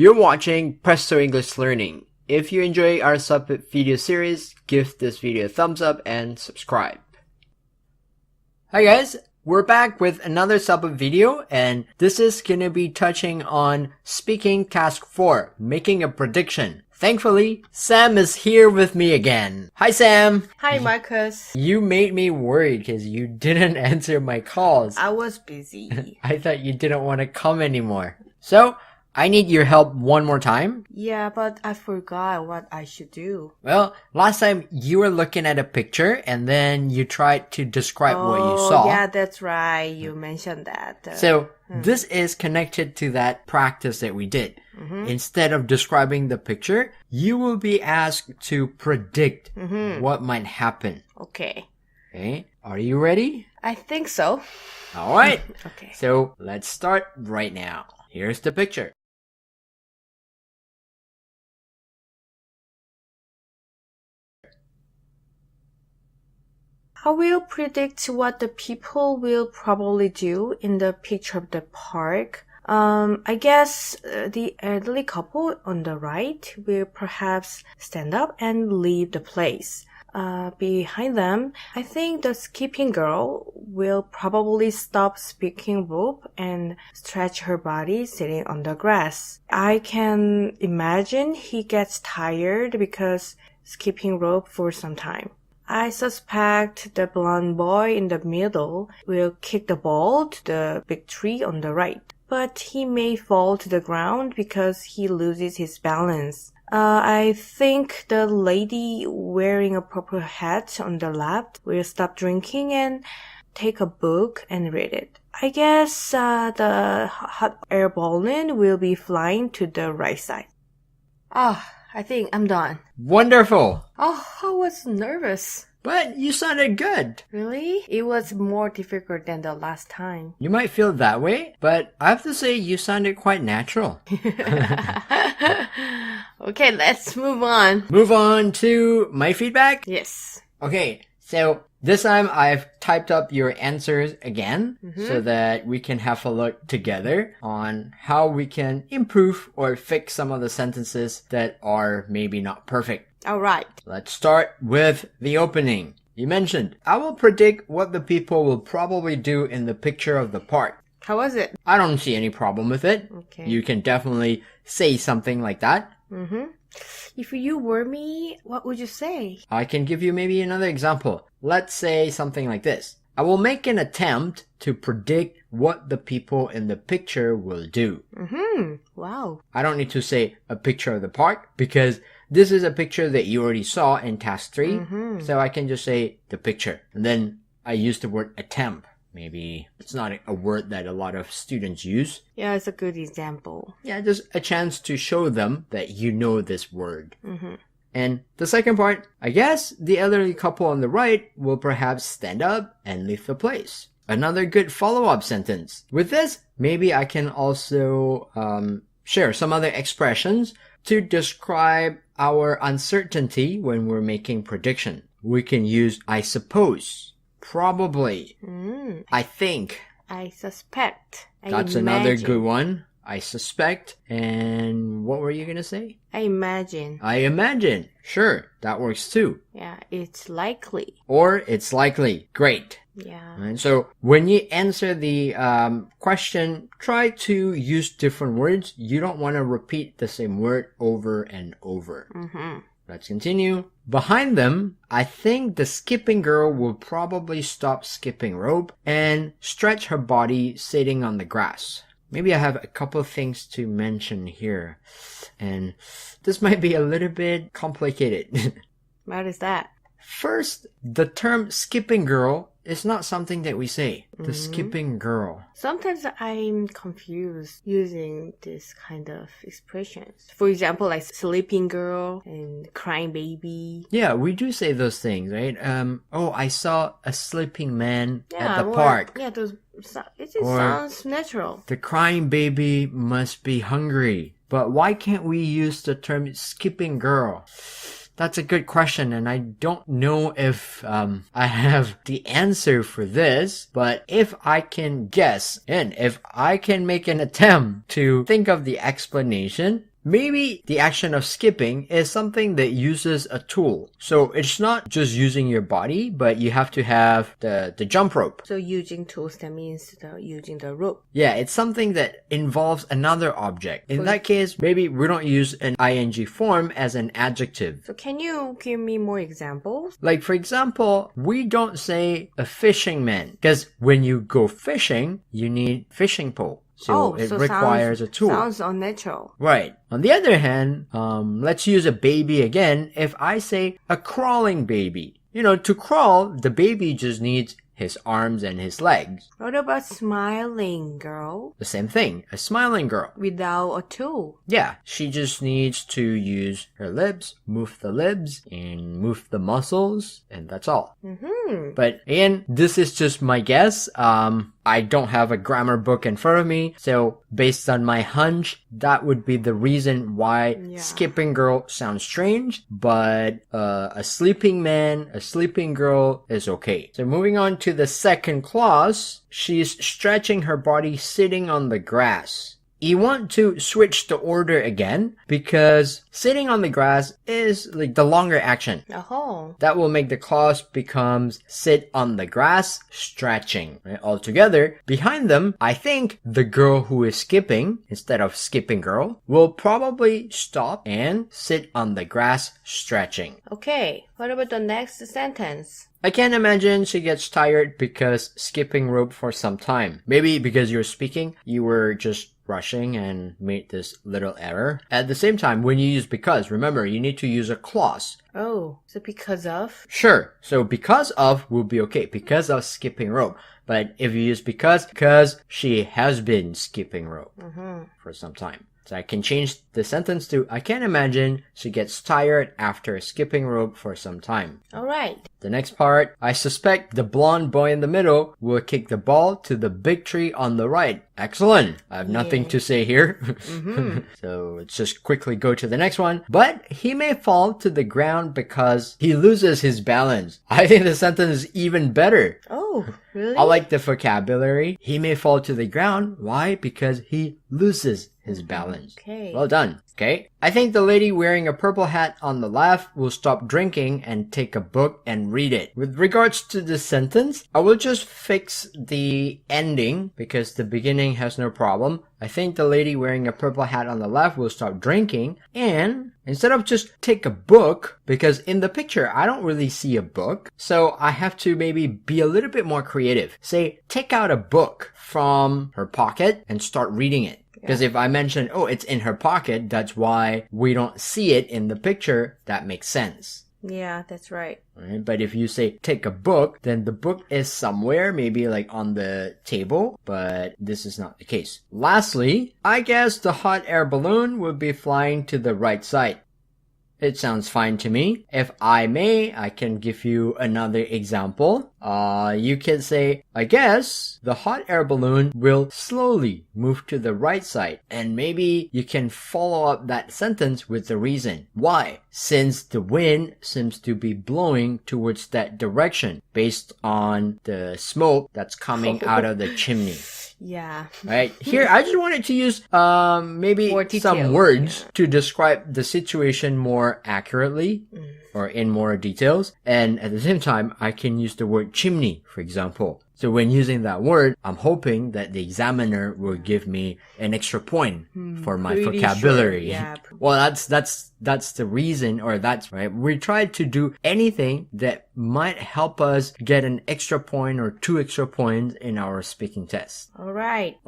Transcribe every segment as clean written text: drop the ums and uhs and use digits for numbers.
You're watching Presto English Learning. If you enjoy our CELPIP video series, give this video a thumbs up and subscribe. Hi guys, we're back with another CELPIP video, and this is gonna be touching on speaking task 4, making a prediction. Thankfully, Sam is here with me again. Hi Sam! Hi Marcus. You made me worried because you didn't answer my calls. I was busy. I thought you didn't want to come anymore. So, I need your help one more time. Yeah, but I forgot what I should do. Well, last time you were looking at a picture and then you tried to describe what you saw. Yeah, that's right. You mentioned that. This is connected to that practice that we did. Instead of describing the picture, you will be asked to predict what might happen. Okay. Okay, are you ready? I think so. All right. Okay. So let's start right now. Here's the picture. I will predict what the people will probably do in the picture of the park. I guess the elderly couple on the right will perhaps stand up and leave the place. Behind them, I think the skipping girl will probably stop skipping rope and stretch her body sitting on the grass. I can imagine he gets tired because skipping rope for some time. I suspect the blonde boy in the middle will kick the ball to the big tree on the right, but he may fall to the ground because he loses his balance. I think the lady wearing a purple hat on the left will stop drinking and take a book and read it. I guess the hot air balloon will be flying to the right side. I think I'm done. Wonderful! I was nervous. But you sounded good. Really? It was more difficult than the last time. You might feel that way, but I have to say you sounded quite natural. Okay, let's move on. Move on to my feedback? Yes. Okay, so this time I've typed up your answers again so that we can have a look together on how we can improve or fix some of the sentences that are maybe not perfect. Alright. Let's start with the opening. You mentioned, I will predict what the people will probably do in the picture of the park. How was it? I don't see any problem with it. Okay. You can definitely say something like that. If you were me, what would you say? I can give you maybe another example. Let's say something like this. I will make an attempt to predict what the people in the picture will do. Wow. I don't need to say a picture of the park because this is a picture that you already saw in task 3. So I can just say the picture. And then I use the word attempt. Maybe it's not a word that a lot of students use. Yeah, it's a good example. Yeah, just a chance to show them that you know this word. And the second part, I guess the elderly couple on the right will perhaps stand up and leave the place. Another good follow-up sentence. With this, maybe I can also share some other expressions to describe our uncertainty when we're making prediction. We can use I suppose, probably, I think. I suspect. That's another good one. I suspect. And what were you going to say? I imagine. I imagine. Sure, that works too. Yeah, it's likely. Or it's likely. Great. Yeah. And so when you answer the question, try to use different words. You don't want to repeat the same word over and over. Let's continue. Behind them, I think the skipping girl will probably stop skipping rope and stretch her body sitting on the grass. Maybe I have a couple of things to mention here. And this might be a little bit complicated. What is that? First, the term skipping girl is not something that we say. The skipping girl. Sometimes I'm confused using this kind of expressions. For example, like sleeping girl and crying baby. Yeah, we do say those things, right? I saw a sleeping man at the park. Yeah, it just sounds natural. The crying baby must be hungry. But why can't we use the term skipping girl? That's a good question, and I don't know if I have the answer for this, but if I can guess, and if I can make an attempt to think of the explanation, maybe the action of skipping is something that uses a tool. So it's not just using your body, but you have to have the jump rope. So using tools, that means using the rope. Yeah, it's something that involves another object. In that case, maybe we don't use an ing form as an adjective. So can you give me more examples? Like, for example, we don't say a fishing man, because when you go fishing, you need fishing pole. So it requires a tool. Sounds unnatural. Right. On the other hand, let's use a baby again. If I say a crawling baby, to crawl, the baby just needs his arms and his legs. What about smiling girl? The same thing, a smiling girl. Without a tool. Yeah, she just needs to use her lips, move the lips, and move the muscles, and that's all. But again, this is just my guess. I don't have a grammar book in front of me, so based on my hunch, that would be the reason why skipping girl sounds strange, but a sleeping man, a sleeping girl is okay. So moving on to the second clause, she's stretching her body sitting on the grass. You want to switch the order again because sitting on the grass is like the longer action. Oh. That will make the clause becomes sit on the grass, stretching. Right? Altogether, behind them, I think the girl who is skipping, instead of skipping girl, will probably stop and sit on the grass, stretching. Okay, what about the next sentence? I can't imagine she gets tired because skipping rope for some time. Maybe because you're speaking, you were just rushing and made this little error. At the same time, when you use because, remember, you need to use a clause. Oh, so because of? Sure. So because of will be okay. Because of skipping rope. But if you use because she has been skipping rope for some time. So I can change the sentence to, I can't imagine she gets tired after skipping rope for some time. Alright. The next part, I suspect the blonde boy in the middle will kick the ball to the big tree on the right. Excellent. I have nothing to say here. So let's just quickly go to the next one. But he may fall to the ground because he loses his balance. I think the sentence is even better. Oh, really? I like the vocabulary. He may fall to the ground. Why? Because he loses his balance. Okay. Well done. Okay. I think the lady wearing a purple hat on the left will stop drinking and take a book and read it. With regards to the sentence, I will just fix the ending because the beginning has no problem. I think the lady wearing a purple hat on the left will stop drinking, and instead of just take a book, because in the picture I don't really see a book, so I have to maybe be a little bit more creative. Say, take out a book from her pocket and start reading it. Because if I mention, oh, it's in her pocket, that's why we don't see it in the picture, that makes sense. Yeah, that's right. Right? But if you say take a book, then the book is somewhere, maybe like on the table, but this is not the case. Lastly, I guess the hot air balloon would be flying to the right side. It sounds fine to me. If I may, I can give you another example. You can say, I guess the hot air balloon will slowly move to the right side. And maybe you can follow up that sentence with the reason. Why? Since the wind seems to be blowing towards that direction based on the smoke that's coming out of the chimney. Yeah. Right. Here, I just wanted to use maybe some words to describe the situation more accurately or in more details. And at the same time, I can use the word chimney, for example. So when using that word, I'm hoping that the examiner will give me an extra point for my vocabulary. Sure. Yeah. Well, that's the reason, or that's right. We try to do anything that might help us get an extra point or 2 extra points in our speaking test. All right.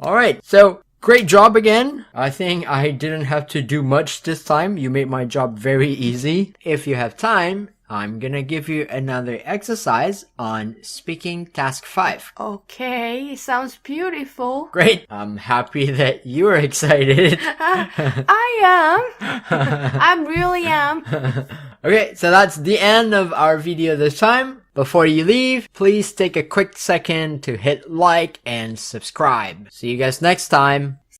So great job again. I think I didn't have to do much this time. You made my job very easy. If you have time, I'm gonna give you another exercise on speaking task 5. Okay, sounds beautiful. Great. I'm happy that you are excited. I am. I really am. Okay, so that's the end of our video this time. Before you leave, please take a quick second to hit like and subscribe. See you guys next time.